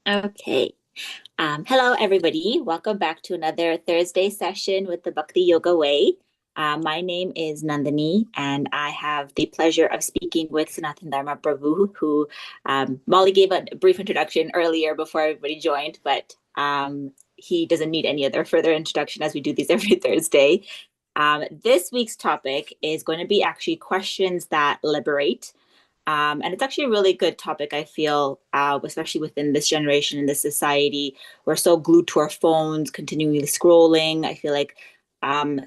Okay. Hello, everybody. Welcome back to another Thursday session with the Bhakti Yoga Way. My name is Nandini, and I have the pleasure of speaking with Sanatana Dharma Prabhu, who Molly gave a brief introduction earlier before everybody joined, but he doesn't need any other further introduction as we do these every Thursday. This week's topic is going to be actually questions that liberate. And it's actually a really good topic, I feel, especially within this generation in this society. We're so glued to our phones, continually scrolling. I feel like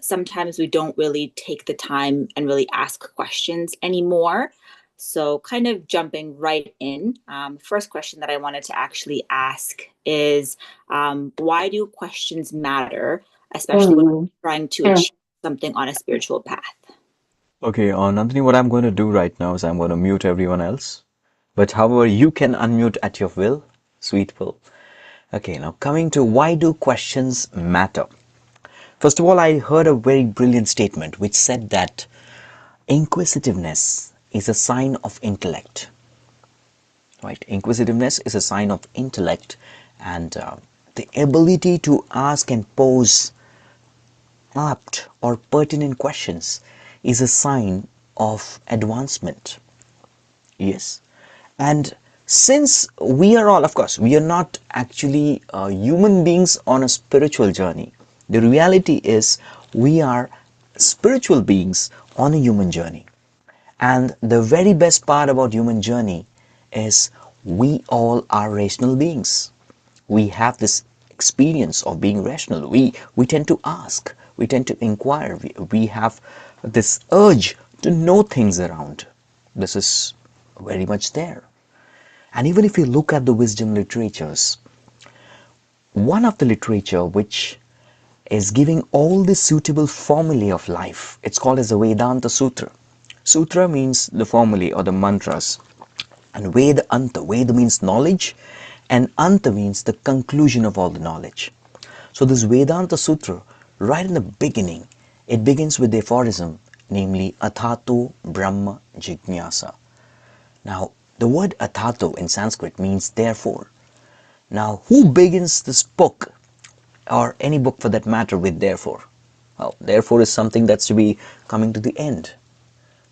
sometimes we don't really take the time and really ask questions anymore. So, kind of jumping right in, first question that I wanted to actually ask is why do questions matter, especially when we're trying to achieve something on a spiritual path? Okay, Nandini, what I'm going to do right now is I'm going to mute everyone else. But however, you can unmute at your will, sweet will. Okay, now coming to why do questions matter? First of all, I heard a very brilliant statement which said that inquisitiveness is a sign of intellect. Right? Inquisitiveness is a sign of intellect, and the ability to ask and pose apt or pertinent questions is a sign of advancement. Yes. And since we are all, of course, we are not actually human beings on a spiritual journey. The reality is we are spiritual beings on a human journey. And the very best part about human journey is we all are rational beings. We have this experience of being rational. We tend to ask, we tend to inquire, we have this urge to know things around. This is very much there. And even if you look at the wisdom literatures, one of the literature which is giving all the suitable formulae of life, it's called as the Vedanta Sutra. Sutra means the formulae or the mantras. And Veda Anta, Veda means knowledge, and Anta means the conclusion of all the knowledge. So this Vedanta Sutra, right in the beginning, it begins with the aphorism, namely Athato Brahma Jignasa. Now, the word Athato in Sanskrit means therefore. Now, who begins this book, or any book for that matter, with therefore? Well, therefore is something that's to be coming to the end.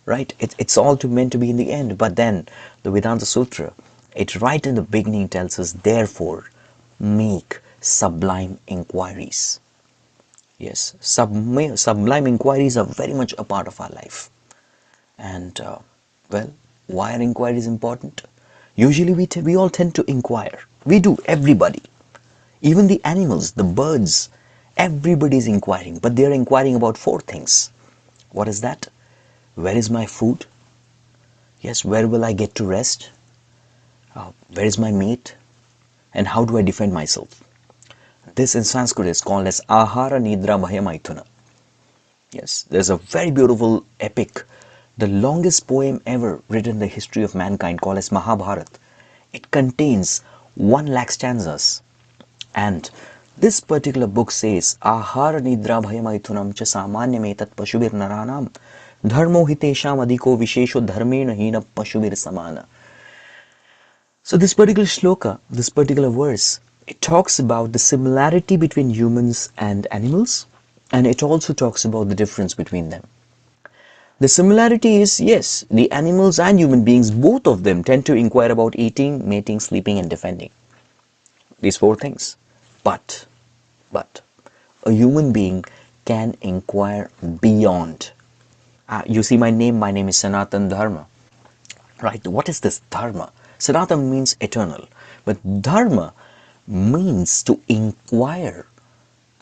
Right? It's all meant to be in the end. But then the Vedanta Sutra, it right in the beginning tells us, therefore, make sublime inquiries. Yes, sublime inquiries are very much a part of our life. And well, why are inquiries important? Usually we all tend to inquire. We do, everybody. Even the animals, the birds, everybody is inquiring. But they are inquiring about four things. What is that? Where is my food? Yes, where will I get to rest? Where is my mate? And how do I defend myself? This in Sanskrit is called as Ahara Nidra Bhaya Maithuna. Yes, there's a very beautiful epic, the longest poem ever written in the history of mankind, called as Mahabharata. It contains 1 lakh stanzas. And this particular book says, Ahara Nidra Bhaya Maithunam cha samanyam etat pashubir naranam dharmo hitesham adhiko vishesho dharmena hina pashubir samana. So this particular shloka, this particular verse, it talks about the similarity between humans and animals, and it also talks about the difference between them. The similarity is, yes, the animals and human beings, both of them tend to inquire about eating, mating, sleeping, and defending. These four things. But, a human being can inquire beyond. You see my name is Sanatana Dharma. Right? What is this dharma? Sanatana means eternal, but dharma means to inquire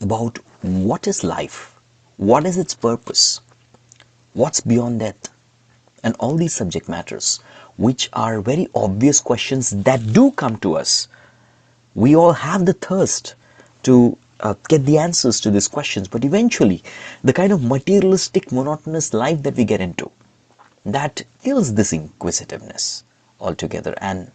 about what is life, what is its purpose, what's beyond death, and all these subject matters, which are very obvious questions that do come to us. We all have the thirst to get the answers to these questions, but eventually, the kind of materialistic, monotonous life that we get into, that kills this inquisitiveness altogether. And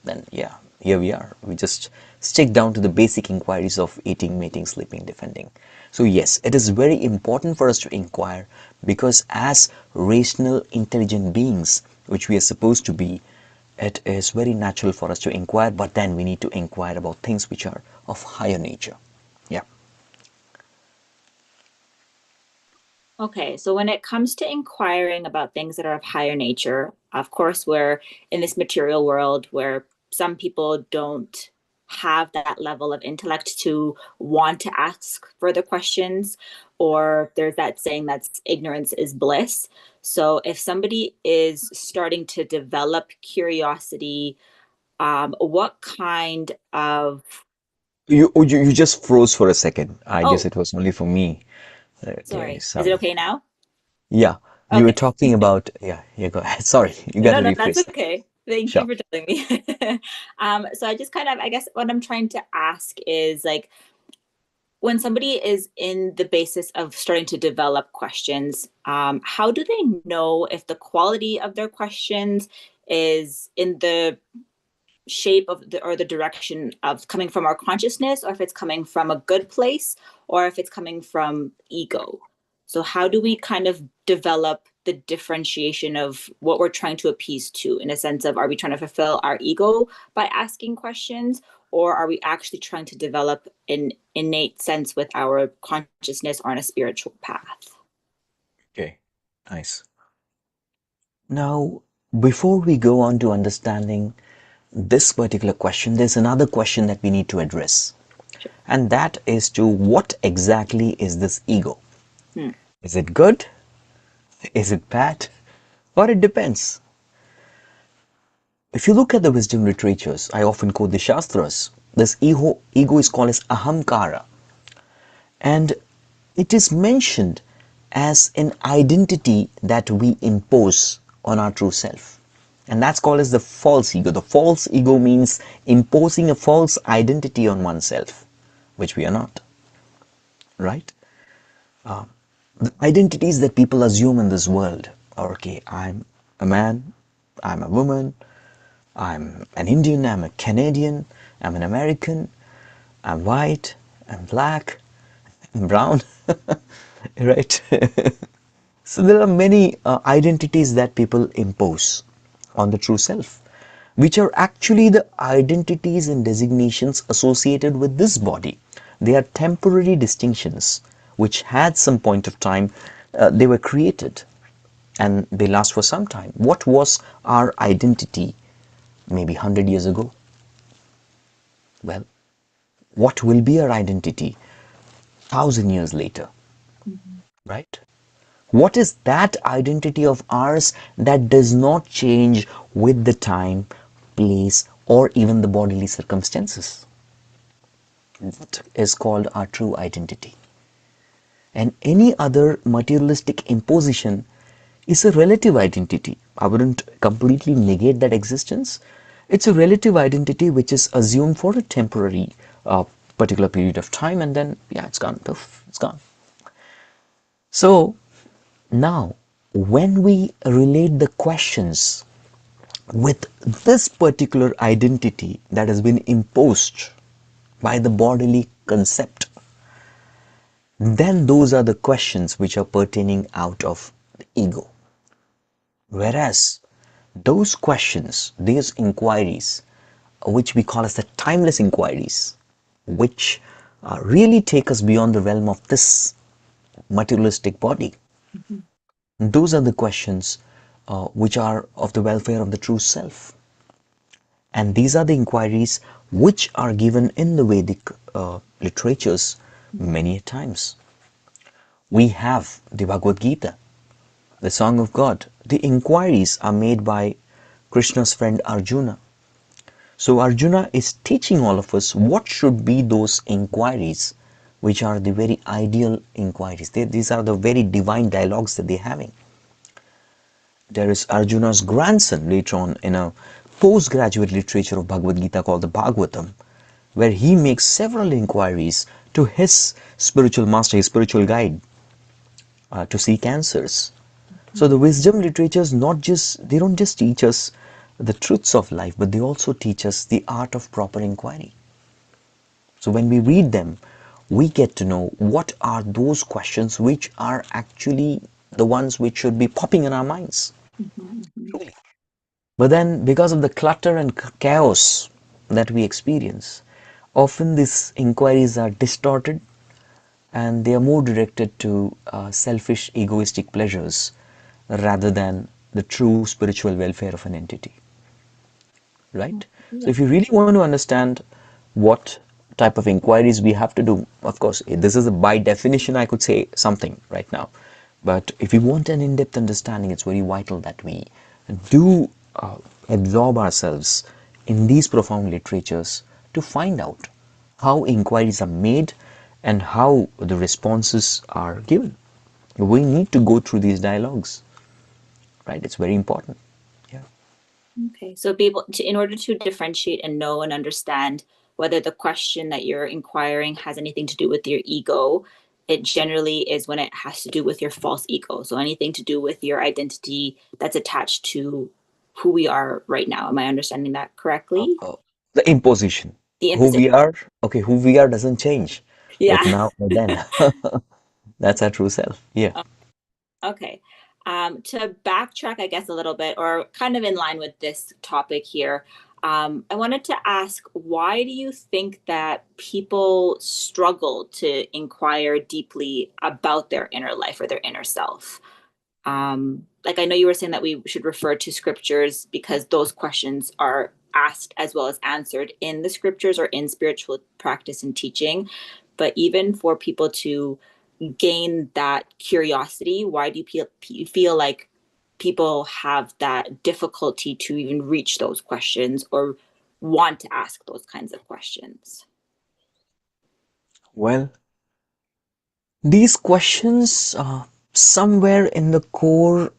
then, yeah, here we are. We just stick down to the basic inquiries of eating, mating, sleeping, defending. So yes, it is very important for us to inquire, because as rational, intelligent beings, which we are supposed to be, it is very natural for us to inquire, but then we need to inquire about things which are of higher nature. Yeah. Okay, so when it comes to inquiring about things that are of higher nature, of course, we're in this material world where some people don't have that level of intellect to want to ask further questions, or there's that saying that ignorance is bliss. So if somebody is starting to develop curiosity, what kind of... You just froze for a second. I guess Oh, it was only for me. Okay, sorry. Is it sorry. okay now? Yeah, you were Okay. talking about, yeah, go ahead. Sorry, you got No, to no, that's rephrase that. okay. Thank you Sure. for telling me. So I just kind of, I guess what I'm trying to ask is like, when somebody is in the basis of starting to develop questions, how do they know if the quality of their questions is in the shape of the or the direction of coming from our consciousness, or if it's coming from a good place, or if it's coming from ego? So how do we kind of develop the differentiation of what we're trying to appease to, in a sense of, are we trying to fulfill our ego by asking questions, or are we actually trying to develop an innate sense with our consciousness or on a spiritual path? Okay, nice. Now, before we go on to understanding this particular question, there's another question that we need to address. Sure. And that is to what exactly is this ego? Hmm. Is it good? Is it bad? Or it depends. If you look at the wisdom literatures, I often quote the Shastras, this ego is called as ahamkara. And it is mentioned as an identity that we impose on our true self. And that's called as the false ego. The false ego means imposing a false identity on oneself, which we are not, right? The identities that people assume in this world are, okay, I'm a man, I'm a woman, I'm an Indian, I'm a Canadian, I'm an American, I'm white, I'm black, I'm brown, right? So there are many identities that people impose on the true self, which are actually the identities and designations associated with this body. They are temporary distinctions which had some point of time they were created and they last for some time. What was our identity maybe 100 years ago? Well, what will be our identity 1,000 years later, Mm-hmm. right? What is that identity of ours that does not change with the time, place, or even the bodily circumstances? That is called our true identity. And any other materialistic imposition is a relative identity. I wouldn't completely negate that existence. It's a relative identity which is assumed for a temporary particular period of time, and then, yeah, it's gone. Poof, it's gone. So, now, when we relate the questions with this particular identity that has been imposed by the bodily concept, then those are the questions which are pertaining out of the ego. Whereas those questions, these inquiries, which we call as the timeless inquiries, which really take us beyond the realm of this materialistic body, Mm-hmm. those are the questions which are of the welfare of the true self. And these are the inquiries which are given in the Vedic literatures many times. We have the Bhagavad Gita, the Song of God. The inquiries are made by Krishna's friend Arjuna. So Arjuna is teaching all of us what should be those inquiries, which are the very ideal inquiries. These are the very divine dialogues that they're having. There is Arjuna's grandson later on in a postgraduate literature of Bhagavad Gita called the Bhagavatam, where he makes several inquiries to his spiritual master, his spiritual guide, to seek answers. So the wisdom literatures they don't just teach us the truths of life, but they also teach us the art of proper inquiry. So when we read them, we get to know what are those questions which are actually the ones which should be popping in our minds. Mm-hmm. Truly. But then, because of the clutter and chaos that we experience, often these inquiries are distorted and they are more directed to selfish, egoistic pleasures rather than the true spiritual welfare of an entity. Right? So, Yeah. if you really want to understand what type of inquiries we have to do, of course, this is by definition, I could say something right now. But if we want an in depth understanding, it's very vital that we do absorb ourselves in these profound literatures to find out how inquiries are made and how the responses are given. We need to go through these dialogues, right? It's very important. Yeah. Okay. So people in order to differentiate and know and understand whether the question that you're inquiring has anything to do with your ego, it generally is when it has to do with your false ego. So anything to do with your identity that's attached to who we are right now. Am I understanding that correctly? Uh, the imposition. The Who imposition. we are, okay, who we are doesn't change with Yeah. now or then. That's our true self. Yeah. Okay. To backtrack, I guess, a little bit, or kind of in line with this topic here, I wanted to ask, why do you think that people struggle to inquire deeply about their inner life or their inner self? Like I know you were saying that we should refer to scriptures because those questions are asked as well as answered in the scriptures or in spiritual practice and teaching. But even for people to gain that curiosity, why do you feel like people have that difficulty to even reach those questions or want to ask those kinds of questions? Well, these questions somewhere in the core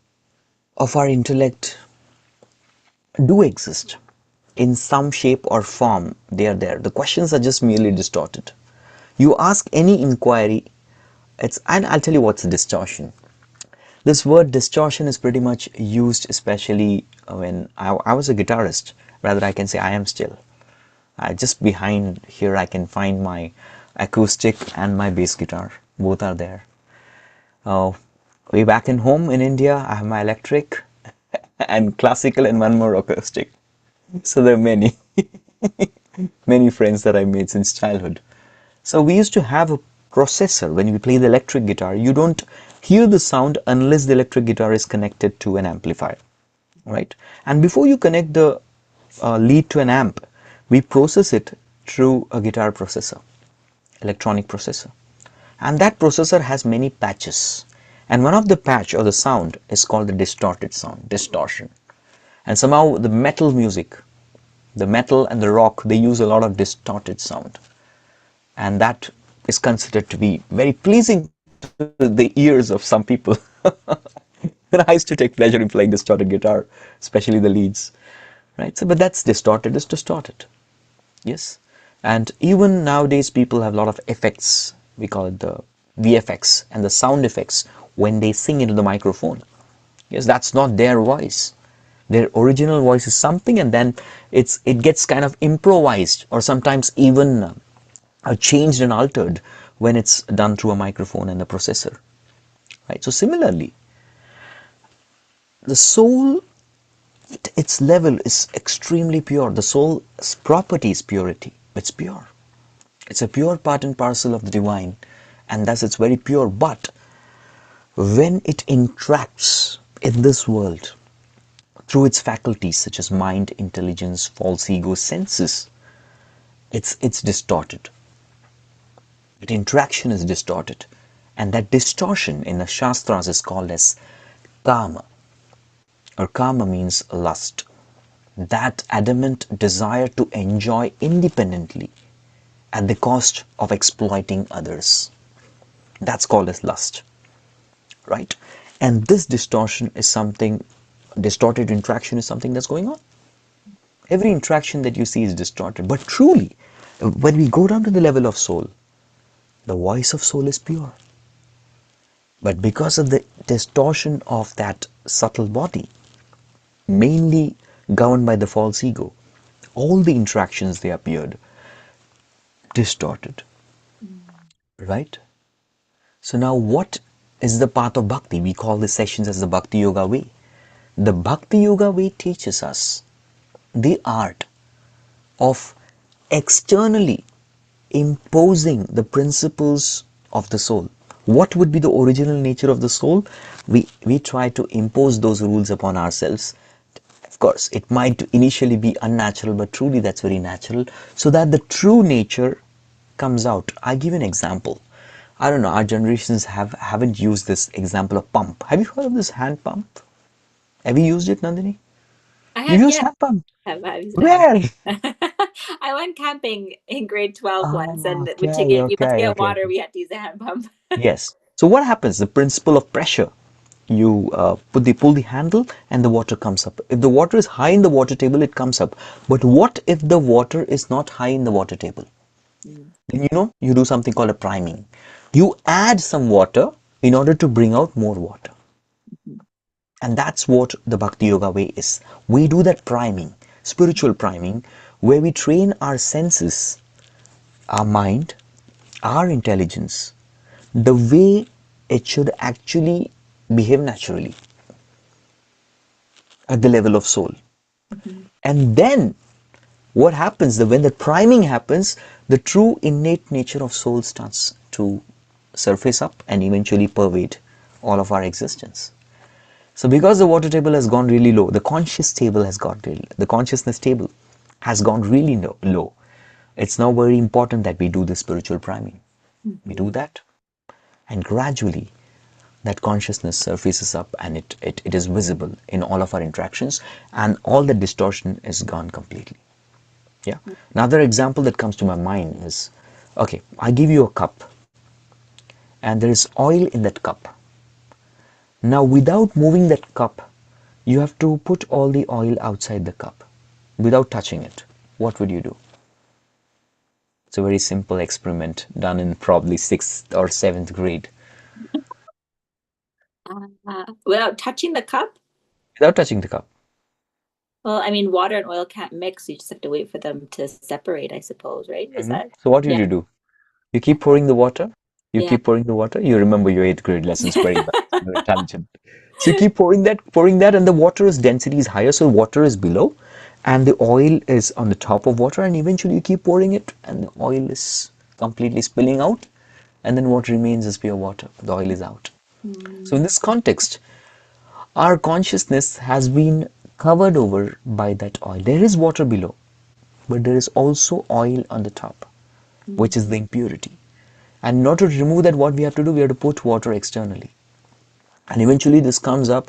of our intellect do exist in some shape or form. They are there. The questions are just merely distorted. You ask any inquiry, and I'll tell you what's a distortion. This word distortion is pretty much used, especially when I was a guitarist. Rather, I can say I am still. Just behind here, I can find my acoustic and my bass guitar. Both are there. Uh, Way back in home in India, I have my electric and classical and one more acoustic. So there are many, many friends that I made since childhood. So we used to have a processor when we play the electric guitar. You don't hear the sound unless the electric guitar is connected to an amplifier, right? And before you connect the lead to an amp, we process it through a guitar processor, electronic processor. And that processor has many patches. And one of the patch or the sound is called the distorted sound, distortion. And somehow the metal music, the metal and the rock, they use a lot of distorted sound. And that is considered to be very pleasing to the ears of some people. And I used to take pleasure in playing distorted guitar, especially the leads, right? So, but that's distorted is distorted, yes. And even nowadays, people have a lot of effects. We call it the VFX and the sound effects when they sing into the microphone. Yes, that's not their voice. Their original voice is something, and then it gets kind of improvised or sometimes even changed and altered when it's done through a microphone and a processor, right? So similarly, the soul, its level is extremely pure. The soul's property is purity. It's pure. It's a pure part and parcel of the divine, and thus it's very pure. But when it interacts in this world through its faculties such as mind, intelligence, false ego, senses, it's distorted. The interaction is distorted, and that distortion in the Shastras is called as kama, or kama means lust. That adamant desire to enjoy independently at the cost of exploiting others. That's called as lust, right? And this distortion is something, distorted interaction is something that's going on. Every interaction that you see is distorted. But truly, when we go down to the level of soul, the voice of soul is pure. But because of the distortion of that subtle body, mainly governed by the false ego, all the interactions they appeared distorted, right? So now what is the path of bhakti? We call these sessions as the bhakti yoga way. The Bhakti Yoga way teaches us the art of externally imposing the principles of the soul. What would be the original nature of the soul? We try to impose those rules upon ourselves. Of course, it might initially be unnatural, but truly that's very natural, so that the true nature comes out. I give an example. I don't know, our generations haven't used this example of pump. Have you heard of this hand pump? Have you used it, Nandini? I You have, use yeah, hand pump? I've used the hand. Where? I went camping in grade 12 once, Oh, and okay, we must okay, get okay. water, we had to use a hand pump. Yes. So what happens? The principle of pressure. You pull the handle and the water comes up. If the water is high in the water table, it comes up. But what if the water is not high in the water table? Mm. Then you do something called a priming. You add some water in order to bring out more water. Mhm. And that's what the Bhakti Yoga way is. We do that priming, spiritual priming, where we train our senses, our mind, our intelligence, the way it should actually behave naturally at the level of soul. Mhm. And then what happens, when the priming happens, the true innate nature of soul starts to surface up and eventually pervade all of our existence. So because the water table has gone really low, the consciousness table has gone really low. It's now very important that we do the spiritual priming. We do Mhm. that, and gradually that consciousness surfaces up, and it is visible in all of our interactions, and all the distortion is gone completely. Yeah. Another example that comes to my mind is, okay, I give you a cup and there is oil in that cup. Now, without moving that cup, you have to put all the oil outside the cup without touching it. What would you do? It's a very simple experiment done in probably 6th or 7th grade. Without touching the cup? Without touching the cup. Well, I mean, water and oil can't mix. You just have to wait for them to separate, I suppose, right? Is that? So what did Yeah. you do? You keep pouring the water. You Yeah. keep pouring the water. You remember your 8th grade lessons very well. You're intelligent. So you keep pouring that, and the water's density is higher, so water is below, and the oil is on the top of water, and eventually you keep pouring it, and the oil is completely spilling out, and then what remains is pure water. The oil is out. So in Mm. this context, our consciousness has been covered over by that oil. There is water below, but there is also oil on the top, which Mm. is the impurity. And in order to remove that, what we have to do, we have to put water externally. And eventually this comes up,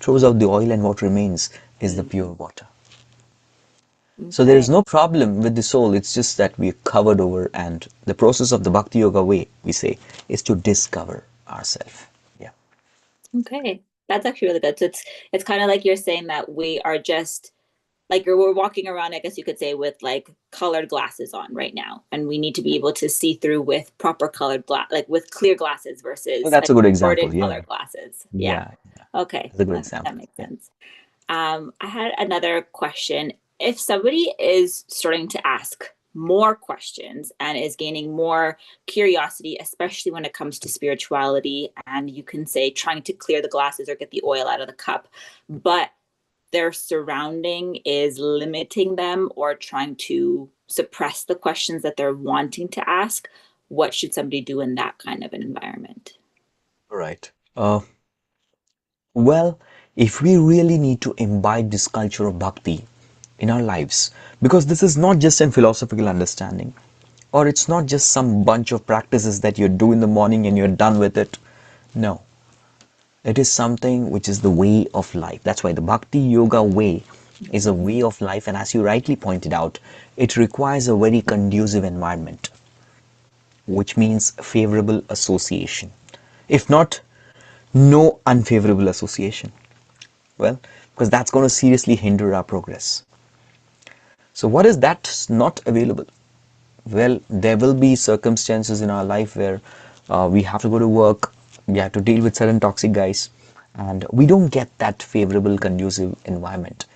throws out the oil, and what remains is the Mm. pure water. So there Okay. is no problem with the soul, it's just that we are covered over, and the process of the Bhakti Yoga way, we say, is to discover ourselves. Yeah. Okay. That's actually really good. So it's kind of like you're saying that we are just like we're walking around, I guess you could say, with like colored glasses on right now, and we need to be able to see through with proper colored glass, like with clear glasses Well, versus that's like a good example. distorted Yeah. colored glasses. Yeah. Yeah. Yeah. Okay. That's a good That example. makes Yeah. sense. I had another question. If somebody is starting to ask more questions and is gaining more curiosity, especially when it comes to spirituality, and you can say trying to clear the glasses or get the oil out of the cup, but their surrounding is limiting them or trying to suppress the questions that they're wanting to ask, what should somebody do in that kind of an environment? All right. Well, if we really need to imbibe this culture of bhakti in our lives, because this is not just a philosophical understanding, or it's not just some bunch of practices that you do in the morning and you're done with it. No, it is something which is the way of life. That's why the Bhakti Yoga way is a way of life, and as you rightly pointed out, it requires a very conducive environment, which means favorable association. If not, no unfavorable association. Well, because that's going to seriously hinder our progress. So, what is that not available? Well, there will be circumstances in our life where we have to go to work, we have to deal with certain toxic guys, and we don't get that favorable, conducive environment.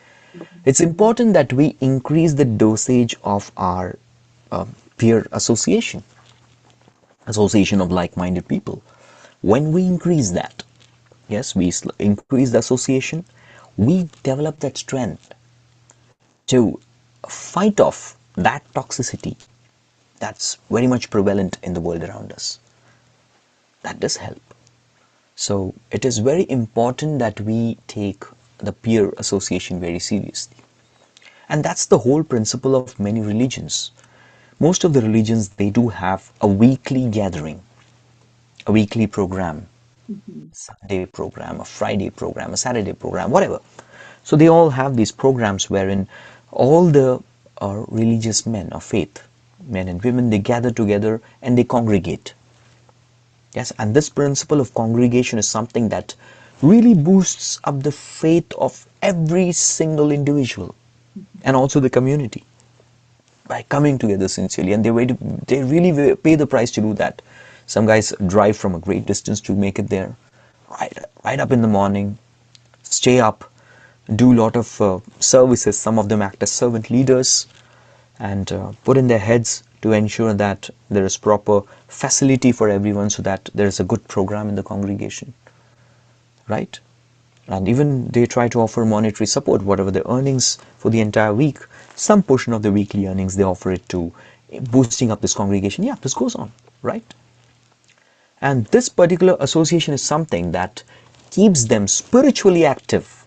It's important that we increase the dosage of our uh, peer association of like-minded people. When we increase that, yes, we increase the association, we develop that strength to fight off that toxicity that's very much prevalent in the world around us. That does help. So it is very important that we take the peer association very seriously. And that's the whole principle of many religions. Most of the religions, they do have a weekly gathering, a weekly program, Mm-hmm. Sunday program, a Friday program, a Saturday program, whatever. So they all have these programs wherein all the religious men of faith, men and women, they gather together and they congregate. Yes, and this principle of congregation is something that really boosts up the faith of every single individual and also the community by coming together sincerely, and they really pay the price to do that. Some guys drive from a great distance to make it there, right up in the morning, stay up, do a lot of services. Some of them act as servant leaders and put in their heads to ensure that there is proper facility for everyone so that there is a good program in the congregation, right? And even they try to offer monetary support, whatever the earnings for the entire week, some portion of the weekly earnings they offer it to boosting up this congregation. Yeah, this goes on, right? And this particular association is something that keeps them spiritually active,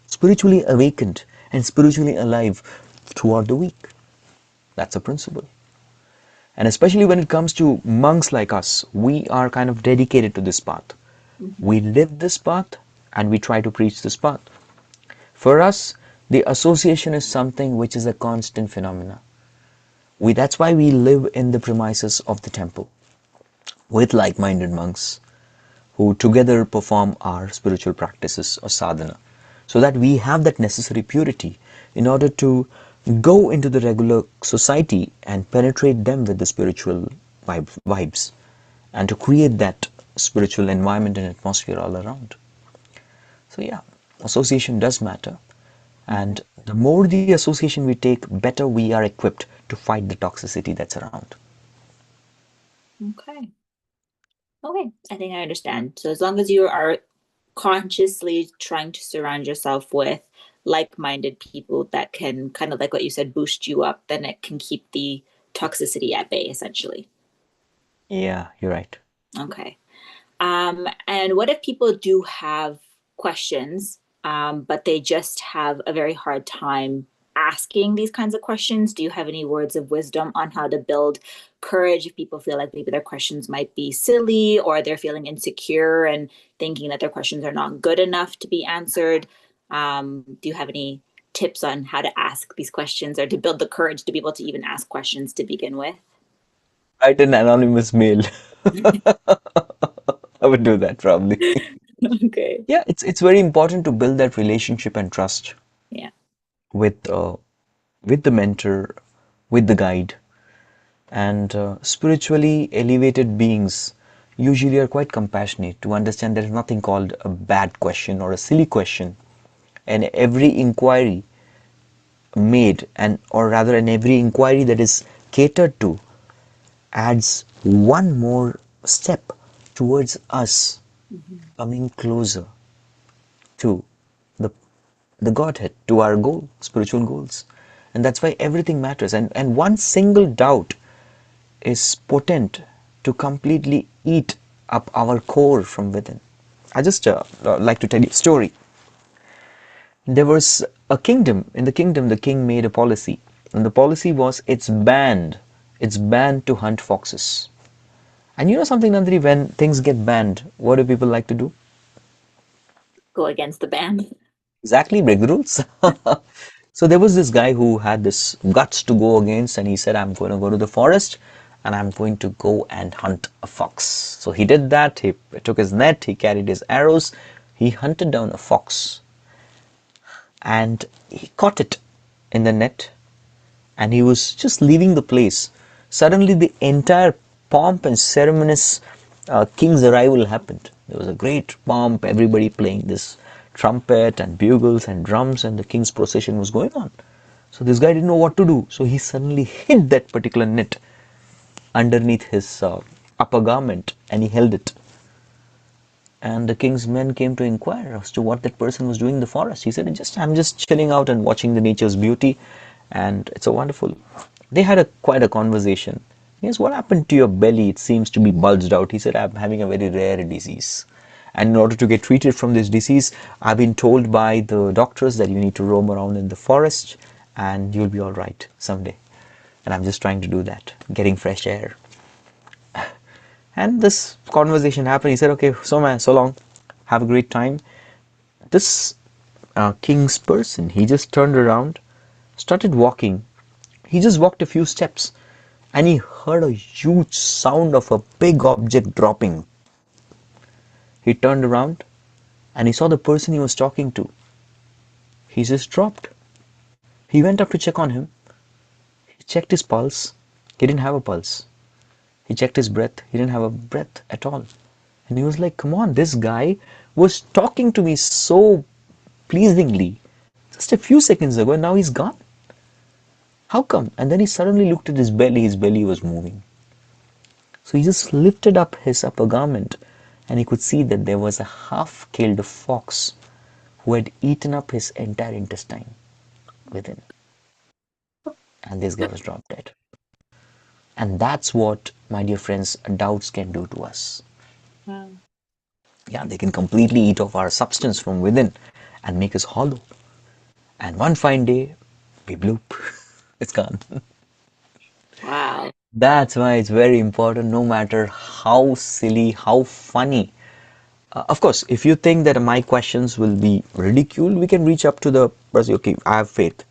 spiritually awakened, and spiritually alive throughout the week. That's a principle. And especially when it comes to monks like us, we are kind of dedicated to this path. Mm-hmm. We live this path and we try to preach this path. For us, the association is something which is a constant phenomena. That's why we live in the premises of the temple with like-minded monks who together perform our spiritual practices or sadhana, so that we have that necessary purity in order to go into the regular society and penetrate them with the spiritual vibes and to create that spiritual environment and atmosphere all around. So yeah, association does matter. And the more the association we take, better we are equipped to fight the toxicity that's around. Okay. Okay, I think I understand. So as long as you are consciously trying to surround yourself with like-minded people that can kind of like what you said, boost you up, then it can keep the toxicity at bay, essentially. Yeah, you're right. Okay. And what if people do have questions, but they just have a very hard time asking these kinds of questions? Do you have any words of wisdom on how to build courage if people feel like maybe their questions might be silly or they're feeling insecure and thinking that their questions are not good enough to be answered? Do you have any tips on how to ask these questions or to build the courage to be able to even ask questions to begin with? Write an anonymous mail. I would do that probably. Okay. Yeah, it's very important to build that relationship and trust Yeah. with with the mentor, with the guide, and spiritually elevated beings usually are quite compassionate to understand there is nothing called a bad question or a silly question, and every inquiry made and or rather in every inquiry that is catered to adds one more step towards us Mhm. coming closer to the Godhead, to our goal, spiritual goals. And that's why everything matters. And one single doubt is potent to completely eat up our core from within. I just like to tell you a story. There was a kingdom. In the kingdom, the king made a policy. And the policy was it's banned to hunt foxes. And you know something, Nandini, when things get banned, what do people like to do? Go against the band. Exactly, break the rules. So there was this guy who had this guts to go against, and he said, I'm going to go to the forest and I'm going to go and hunt a fox. So he did that. He took his net, he carried his arrows, he hunted down a fox and he caught it in the net, and he was just leaving the place. Suddenly, the entire pomp and ceremonious king's arrival happened. There was a great pomp, everybody playing this trumpet and bugles and drums, and the king's procession was going on. So this guy didn't know what to do. So he suddenly hid that particular net underneath his upper garment and he held it. And the king's men came to inquire as to what that person was doing in the forest. He said, I'm just chilling out and watching the nature's beauty, and it's so wonderful. They had quite a conversation. Yes, what happened to your belly? It seems to be bulged out. He said, I'm having a very rare disease. And in order to get treated from this disease, I've been told by the doctors that you need to roam around in the forest and you'll be all right someday. And I'm just trying to do that, getting fresh air. And this conversation happened. He said, okay, so man, so long. Have a great time. This king's person, he just turned around, started walking. He just walked a few steps and he heard a huge sound of a big object dropping. He turned around and he saw the person he was talking to. He just dropped. He went up to check on him. He checked his pulse. He didn't have a pulse. He checked his breath. He didn't have a breath at all. And he was like, come on, this guy was talking to me so pleasingly just a few seconds ago and now he's gone. How come? And then he suddenly looked at his belly. His belly was moving. So he just lifted up his upper garment and he could see that there was a half-killed fox who had eaten up his entire intestine within. And this guy was dropped dead. And that's what, my dear friends, doubts can do to us. Wow. Yeah, they can completely eat off our substance from within and make us hollow. And one fine day, we bloop, it's gone. Wow. That's why it's very important, no matter how silly, how funny. Of course, if you think that my questions will be ridiculed, we can reach up to the person. Okay, I have faith.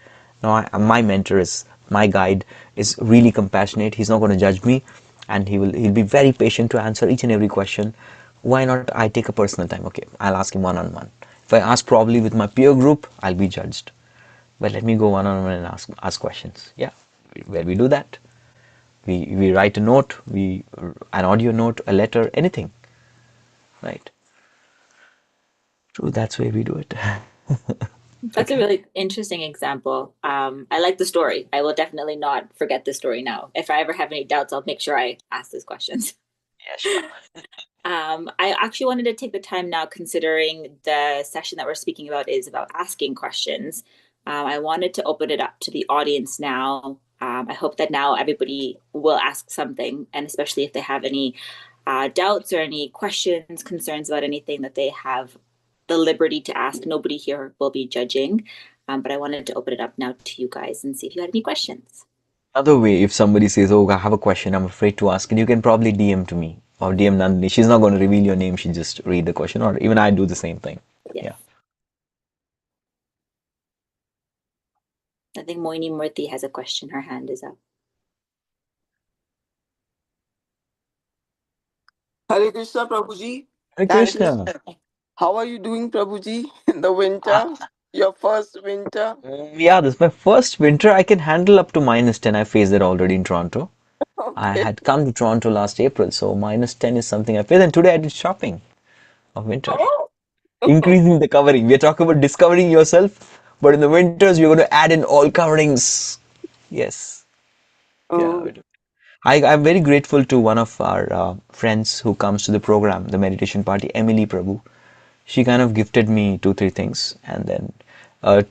No, my mentor is my guide is really compassionate. He's not going to judge me, and he'll be very patient to answer each and every question. Why not? I take a personal time. Okay, I'll ask him one on one. If I ask probably with my peer group, I'll be judged. But let me go one on one and ask questions. Yeah, where we do that. We write a note, an audio note, a letter, anything, right? True, that's where we do it. That's a really interesting example. I like the story. I will definitely not forget the story now. If I ever have any doubts, I'll make sure I ask these questions. Yeah, sure. I actually wanted to take the time now, considering the session that we're speaking about is about asking questions. I wanted to open it up to the audience now. I hope that now everybody will ask something, and especially if they have any doubts or any questions, concerns about anything, that they have the liberty to ask. Nobody here will be judging, but I wanted to open it up now to you guys and see if you had any questions. Another way, if somebody says, oh, I have a question, I'm afraid to ask, and you can probably DM to me or DM Nandini. She's not going to reveal your name, she just read the question, or even I do the same thing. Yes. Yeah. I think Moini Murthy has a question. Her hand is up. Hare Krishna, Prabhuji. Hare Krishna. How are you doing, Prabhuji? In the winter? Your first winter? Yeah, this is my first winter. I can handle up to -10. I faced it already in Toronto. I Okay. had come to Toronto last April, so -10 is something I faced. And today I did shopping of winter. Oh, Increasing the covering. We're talking about discovering yourself, but in the winters, we're going to add in all coverings. Yes. Yeah. oh, I'm very grateful to one of our friends who comes to the program, the meditation party, Emily Prabhu. She kind of gifted me 2, 3 things, and then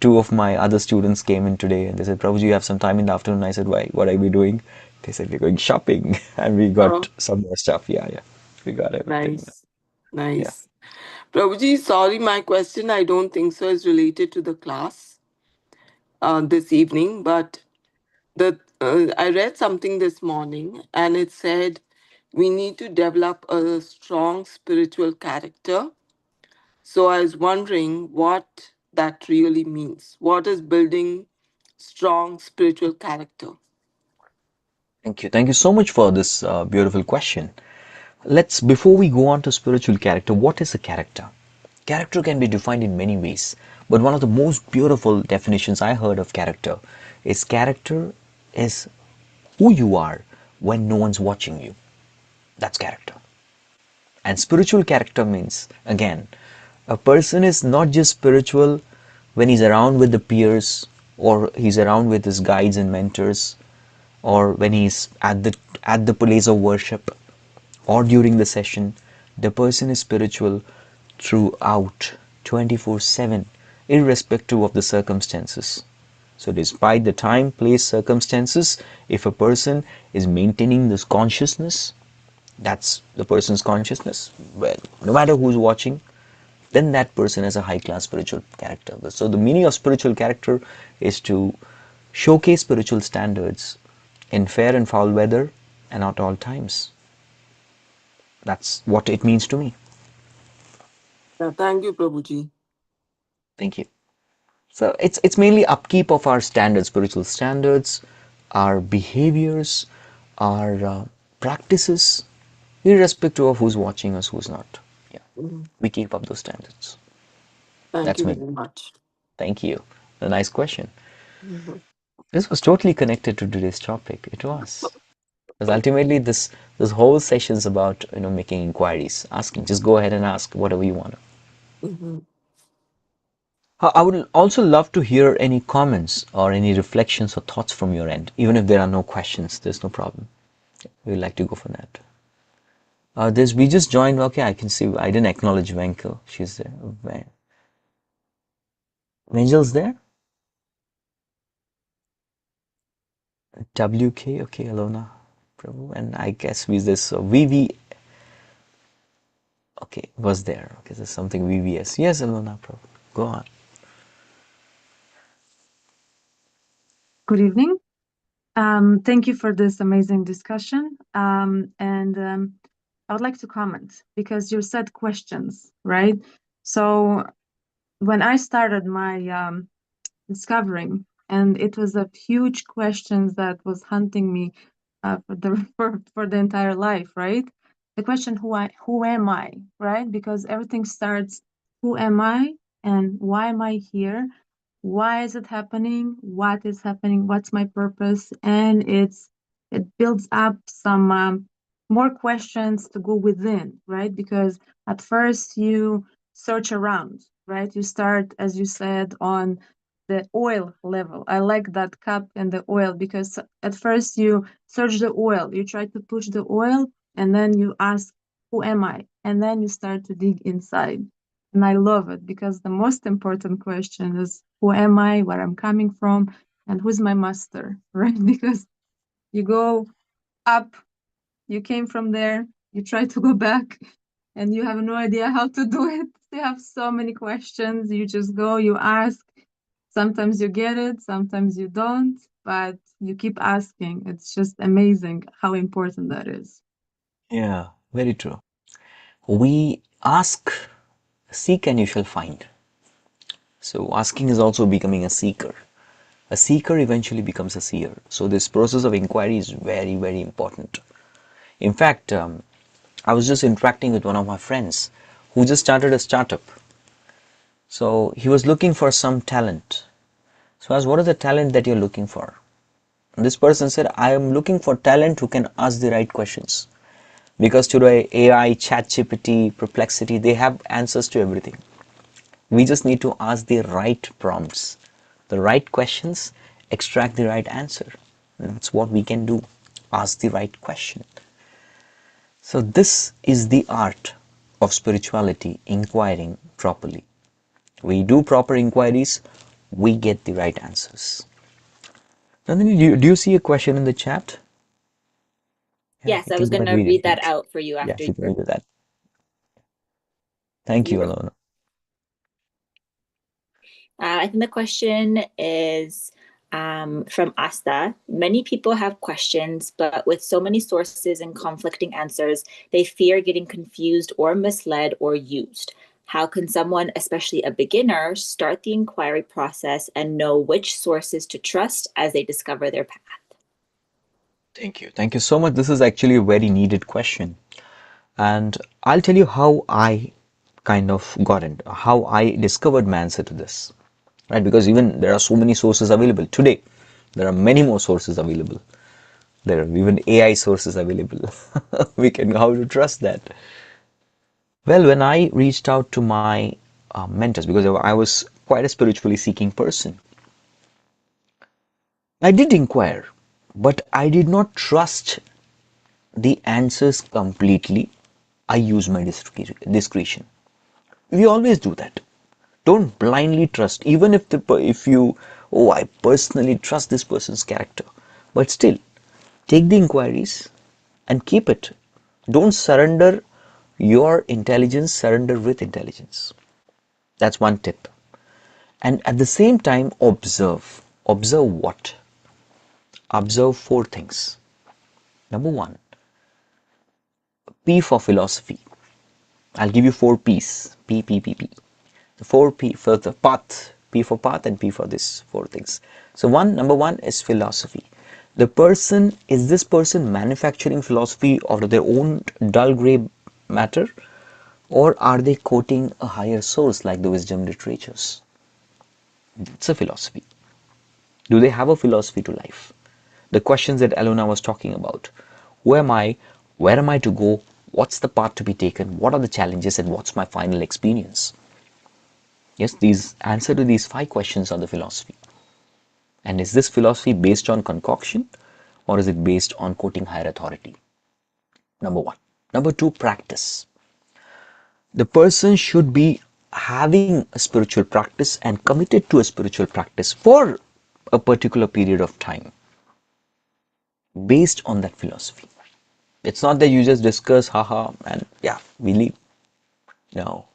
two of my other students came in today and they said, Prabhuji, you have some time in the afternoon? I said, why? What are we doing? They said, we're going shopping, and we got oh, some more stuff. Yeah, we got everything. nice. Nice. Prabhuji, sorry, my question, I don't think so, is related to the class this evening, but I read something this morning and it said we need to develop a strong spiritual character. So I was wondering what that really means. What is building strong spiritual character? Thank you. Thank you so much for this beautiful question. Before we go on to spiritual character, what is a character? Character can be defined in many ways, but one of the most beautiful definitions I heard of character is who you are when no one's watching you. That's character. And spiritual character means, again, a person is not just spiritual when he's around with the peers, or he's around with his guides and mentors, or when he's at the place of worship, or during the session. The person is spiritual throughout 24/7, irrespective of the circumstances. So despite the time, place, circumstances, if a person is maintaining this consciousness, that's the person's consciousness, well, no matter who's watching, then that person is a high class spiritual character. So the meaning of spiritual character is to showcase spiritual standards in fair and foul weather and at all times. That's what it means to me. Yeah, thank you, Prabhuji. Thank you. So it's mainly upkeep of our standards, spiritual standards, our behaviors, our practices, irrespective of who's watching us, who's not. Yeah, Mhm. we keep up those standards. Thank That's you me. very much. Thank you. A nice question. Mhm. This was totally connected to today's topic. It was. Because ultimately this whole session is about making inquiries, asking. Just go ahead and ask whatever you want. Mhm. I would also love to hear any comments or any reflections or thoughts from your end. Even if there are no questions, there's no problem. We'd like to go for that. We just joined. Okay, I can see. I didn't acknowledge Venkel. She's there. Angel's there. WK. Okay, Alona. Prabhu. And I guess we this VV. Okay, was there. Okay, there's something VVS. Yes, Alona. Prabhu. Go on. Good evening. Thank you for this amazing discussion. And I would like to comment because you said questions, right? So when I started my discovering, and it was a huge question that was hunting me for the entire life, right? The question, who am I, right? Because everything starts, who am I and why am I here? Why is it happening? What is happening? What's my purpose? And it builds up some more questions to go within, right? Because at first you search around, right? You start, as you said, on the oil level. I like that cup and the oil because at first you search the oil, you try to push the oil, and then you ask, who am I? And then you start to dig inside. And I love it because the most important question is, who am I, where I'm coming from, and who's my master, right? Because you go up, you came from there, you try to go back, and you have no idea how to do it. You have so many questions. You just go, you ask. Sometimes you get it, sometimes you don't, but you keep asking. It's just amazing how important that is. Yeah, very true. We ask, seek, and you shall find. So asking is also becoming a seeker. A seeker eventually becomes a seer. So this process of inquiry is very, very important. In fact, I was just interacting with one of my friends who just started a startup. So he was looking for some talent. So I asked, what is the talent that you're looking for? And this person said, I am looking for talent who can ask the right questions. Because today AI, ChatGPT, Perplexity, they have answers to everything. We just need to ask the right prompts, the right questions, extract the right answer. And that's what we can do. Ask the right question. So this is the art of spirituality, inquiring properly. We do proper inquiries, we get the right answers. Nandini, do you see a question in the chat? Yeah, Yes, you I can was go going and to read it, read that please. out for you Yeah, after you can your, read that. Thank you, your Alona. I think the question is from Asta. Many people have questions, but with so many sources and conflicting answers, they fear getting confused or misled or used. How can someone, especially a beginner, start the inquiry process and know which sources to trust as they discover their path? Thank you. Thank you so much. This is actually a very needed question. And I'll tell you how I kind of got it, how I discovered my answer to this. Right? Because even there are so many sources available today. There are many more sources available. There are even AI sources available. We can how to trust that. Well, when I reached out to my mentors, because I was quite a spiritually seeking person, I did inquire, but I did not trust the answers completely. I used my discretion. We always do that. Don't blindly trust, even if you, oh, I personally trust this person's character, but still take the inquiries and keep it. Don't surrender your intelligence, surrender with intelligence. That's one tip. And at the same time, observe. Observe what? Observe four things. Number one, P for philosophy. I'll give you four P's. P, P, P, P. The four P for the path. P for path and P for this four things. So number one is philosophy. Is this person manufacturing philosophy out of their own dull grey matter? Or are they quoting a higher source like the wisdom literatures? It's a philosophy. Do they have a philosophy to life? The questions that Alona was talking about. Who am I? Where am I to go? What's the path to be taken? What are the challenges and what's my final experience? Yes, these answer to these five questions are the philosophy. And is this philosophy based on concoction or is it based on quoting higher authority? Number one. Number two, practice. The person should be having a spiritual practice and committed to a spiritual practice for a particular period of time based on that philosophy. It's not that you just discuss, haha, and yeah, we leave. No,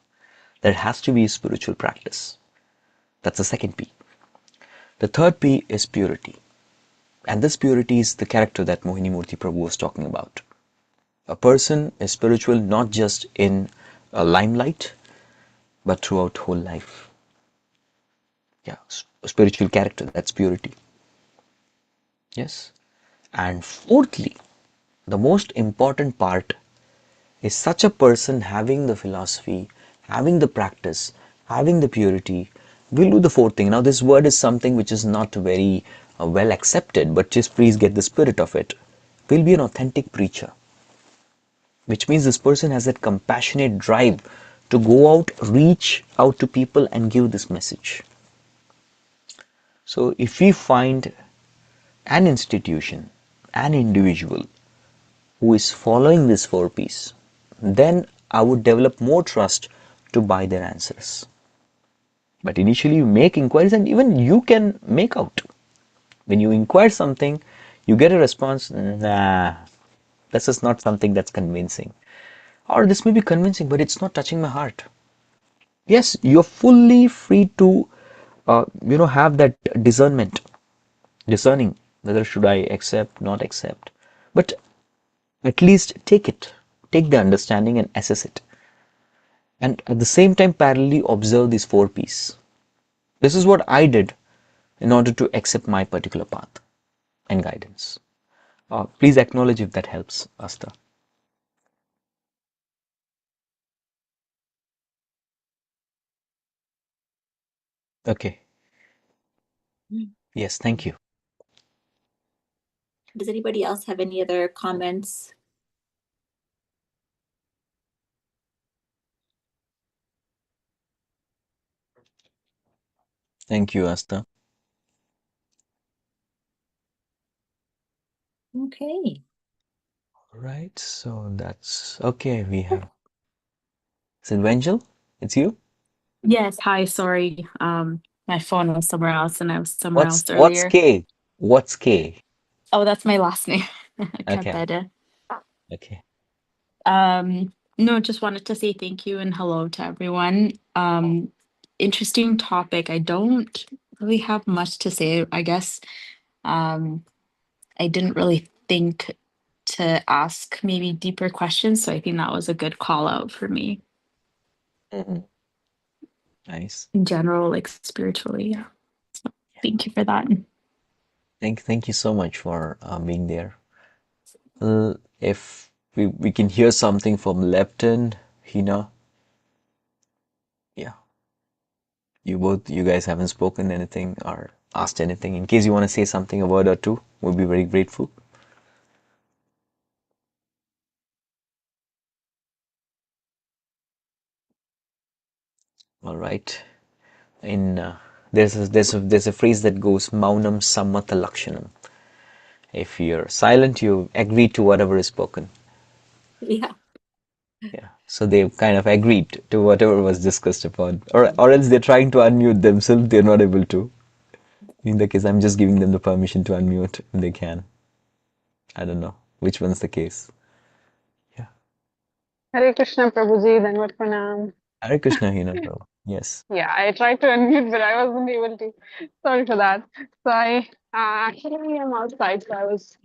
there has to be a spiritual practice. That's the second P. The third P is purity. And this purity is the character that Mohini Murthy Prabhu was talking about. A person is spiritual not just in a limelight, but throughout whole life. Yeah, spiritual character, that's purity. Yes. And fourthly, the most important part is such a person having the philosophy, having the practice, having the purity, will do the fourth thing. Now, this word is something which is not very well accepted, but just please get the spirit of it. Will be an authentic preacher, which means this person has that compassionate drive to go out, reach out to people and give this message. So, if we find an institution, an individual who is following this four P's, then I would develop more trust to buy their answers. But initially you make inquiries and even you can make out. When you inquire something, you get a response, nah, this is not something that's convincing. Or this may be convincing, but it's not touching my heart. Yes, you're fully free to, have that discernment, discerning whether should I accept, not accept. But at least take it, take the understanding and assess it. And at the same time parallelly observe these four P's. This is what I did in order to accept my particular path and guidance. Please acknowledge if that helps, Asta. Okay. Yes, thank you. Does anybody else have any other comments? Thank you, Asta. Okay. Right, so that's okay. We have. Is it Vengel? It's you? Yes, hi, sorry. My phone was somewhere else and I was somewhere What's else what's earlier. K? What's K? Oh, that's my last name. Okay. Kapede. Okay. No, just wanted to say thank you and hello to everyone. Interesting topic. I don't really have much to say, I guess. I didn't really think to ask maybe deeper questions, so I think that was a good call out for me Nice. in general, like spiritually. Yeah. So thank you for that. Thank you so much for being there. If we can hear something from Lepton, Hina. Yeah. You guys haven't spoken anything or asked anything. In case you want to say something, a word or two, we'll be very grateful. All right. There's a phrase that goes Maunam Sammata Lakshanam. If you're silent, you agree to whatever is spoken. Yeah. Yeah. So they kind of agreed to whatever was discussed upon, or else they're trying to unmute themselves. They're not able to. In the case, I'm just giving them the permission to unmute if they can. I don't know which one's the case. Yeah. Hare Krishna Prabhuji, Danvat Pranam. Hare Krishna, Hina Prabhu. Yes. Yeah, I tried to unmute, but I wasn't able to. Sorry for that. So I actually am outside, so I was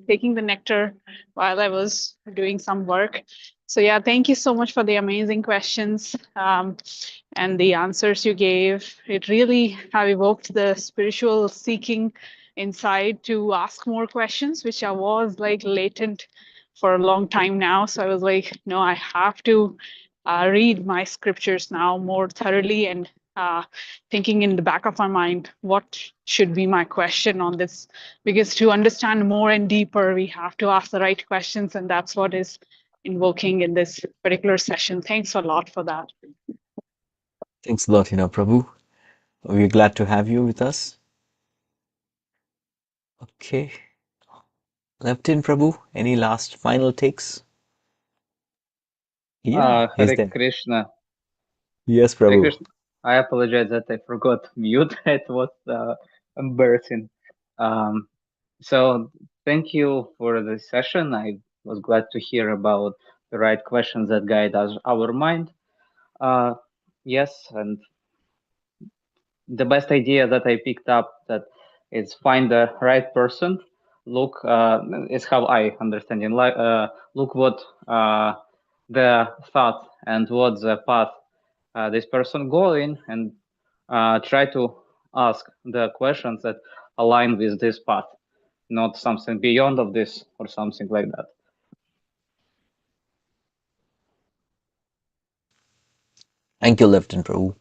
taking the nectar while I was doing some work. So yeah, thank you so much for the amazing questions and the answers you gave. It really have evoked the spiritual seeking inside to ask more questions, which I was like latent for a long time now. So I was like, no, I have to read my scriptures now more thoroughly and thinking in the back of my mind, what should be my question on this? Because to understand more and deeper, we have to ask the right questions, and that's what is invoking in this particular session. Thanks a lot for that. Thanks a lot, Hina Prabhu. We're glad to have you with us. Okay. Left in Prabhu, any last final takes? Yeah, he's Hare there. Krishna. Yes, Hare Prabhu. Krishna. I apologize that I forgot mute. It was embarrassing. Um, so thank you for the session. I was glad to hear about the right questions that guide us, our mind. Yes, and the best idea that I picked up that is find the right person. Look, is how I understand in life. Look what the thought and what the path this person going, and try to ask the questions that align with this path, not something beyond of this or something like that. Thank you, Left in Prabhu.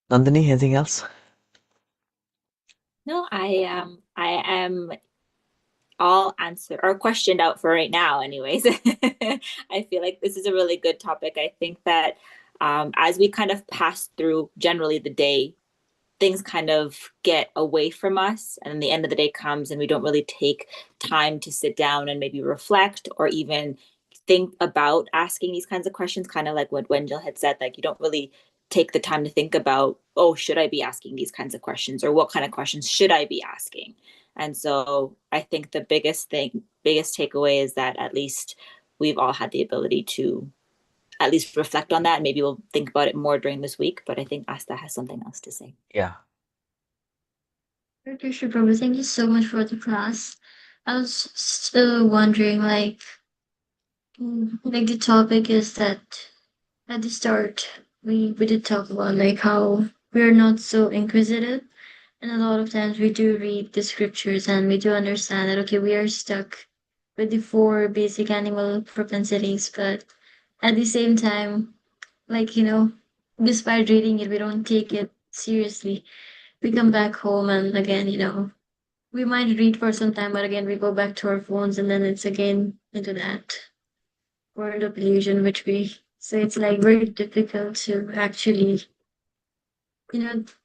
Nandini, anything else? No, I am all answered or questioned out for right now, anyways. I feel like this is a really good topic. I think that as we kind of pass through generally the day, things kind of get away from us, and then the end of the day comes and we don't really take time to sit down and maybe reflect or even think about asking these kinds of questions, kind of like what Wenjil had said, like you don't really take the time to think about, oh, should I be asking these kinds of questions, or what kind of questions should I be asking? And so I think the biggest takeaway is that at least we've all had the ability to at least reflect on that. Maybe we'll think about it more during this week, but I think Asta has something else to say. Yeah. Krishna Prabhu, thank you so much for the class. I was still wondering, like the topic is that at the start we did talk about like how we're not so inquisitive, and a lot of times we do read the scriptures and we do understand that okay, we are stuck with the four basic animal propensities, but at the same time, like despite reading it, we don't take it seriously. We come back home and again, we might read for some time, but again, we go back to our phones and then it's again into that world of illusion, so it's like very difficult to actually,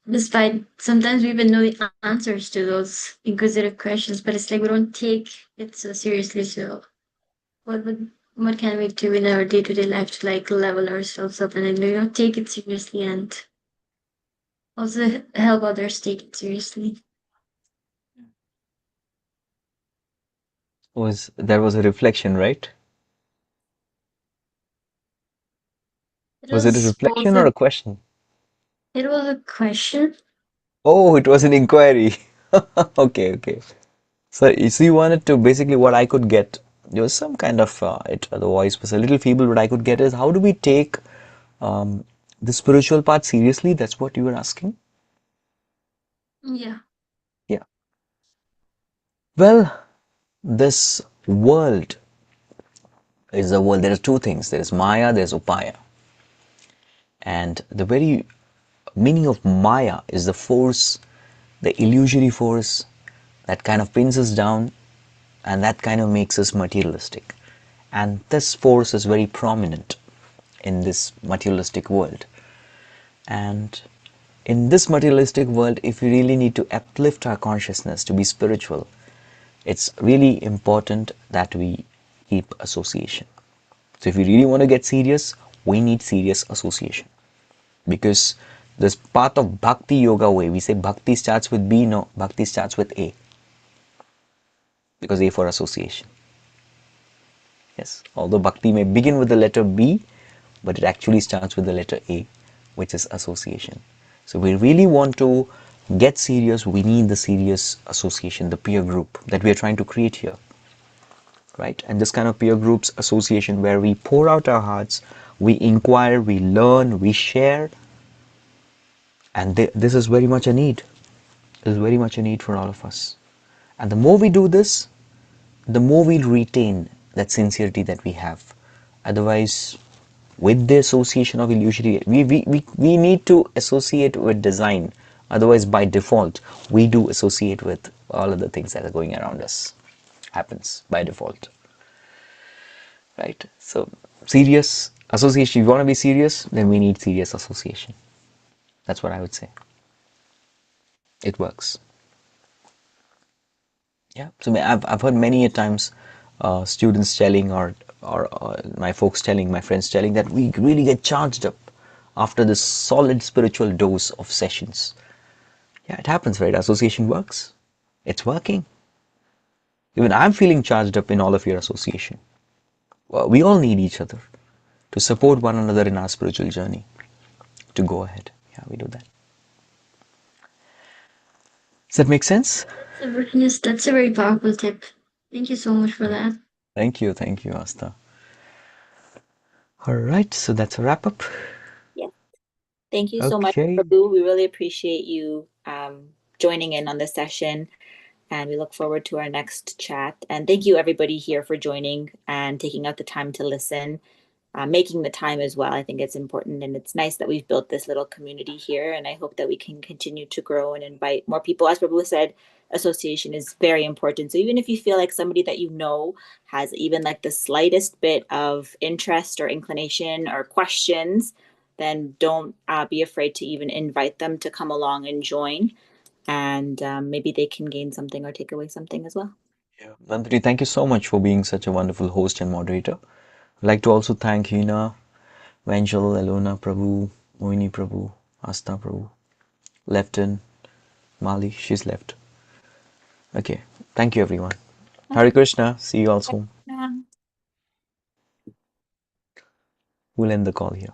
despite sometimes we even know the answers to those inquisitive questions, but it's like we don't take it so seriously. So, what can we do in our day-to-day life to like level ourselves up and take it seriously and also help others take it seriously? There was a reflection, right? Was it a reflection or a question? It was a question. Oh, it was an inquiry. Okay. So you wanted to basically what I could get. There was some kind of the voice was a little feeble. What I could get is how do we take the spiritual part seriously? That's what you were asking. Yeah. Yeah. Well, this world is a world. There are two things. There is Maya. There's Upaya. And the very meaning of Maya is the force, the illusory force that kind of pins us down and that kind of makes us materialistic. And this force is very prominent in this materialistic world. And in this materialistic world, if we really need to uplift our consciousness to be spiritual, it's really important that we keep association. So if we really want to get serious, we need serious association. Because this path of bhakti yoga way, we say bhakti starts with B, no, bhakti starts with A. Because A for association. Yes, although bhakti may begin with the letter B, but it actually starts with the letter A, which is association. So we really want to get serious, we need the serious association, the peer group that we are trying to create here. Right? And this kind of peer groups association where we pour out our hearts, we inquire, we learn, we share, and this is very much a need. This is very much a need for all of us. And the more we do this, the more we'll retain that sincerity that we have. Otherwise, with the association of illusory, we need to associate with design. Otherwise, by default, we do associate with all of the things that are going around us. Happens by default. Right? So, serious association. If you want to be serious, then we need serious association. That's what I would say. It works. Yeah. So I've heard many a times students telling or my folks telling, my friends telling that we really get charged up after this solid spiritual dose of sessions. Yeah, it happens, right? Association works. It's working. Even I'm feeling charged up in all of your association. Well, we all need each other to support one another in our spiritual journey to go ahead. Yeah, we do that. Does that make sense? Yes, that's a very powerful tip. Thank you so much for that. Thank you, Asta. All right, so that's a wrap up. Yeah. Thank you so much, Okay. Prabhu. We really appreciate you joining in on this session, and we look forward to our next chat. And thank you, everybody here, for joining and taking out the time to listen. Making the time as well. I think it's important, and it's nice that we've built this little community here, and I hope that we can continue to grow and invite more people. As Prabhu said, association is very important. So even if you feel like somebody that you know has even like the slightest bit of interest or inclination or questions, then don't be afraid to even invite them to come along and join, and maybe they can gain something or take away something as well. Yeah. Nandini, thank you so much for being such a wonderful host and moderator. I'd like to also thank Hina, Vanjal, Alona Prabhu, Moini Prabhu, Asta Prabhu, Lefton, Mali, she's left. Okay, thank you everyone. Hare Krishna, see you all soon. Yeah. We'll end the call here.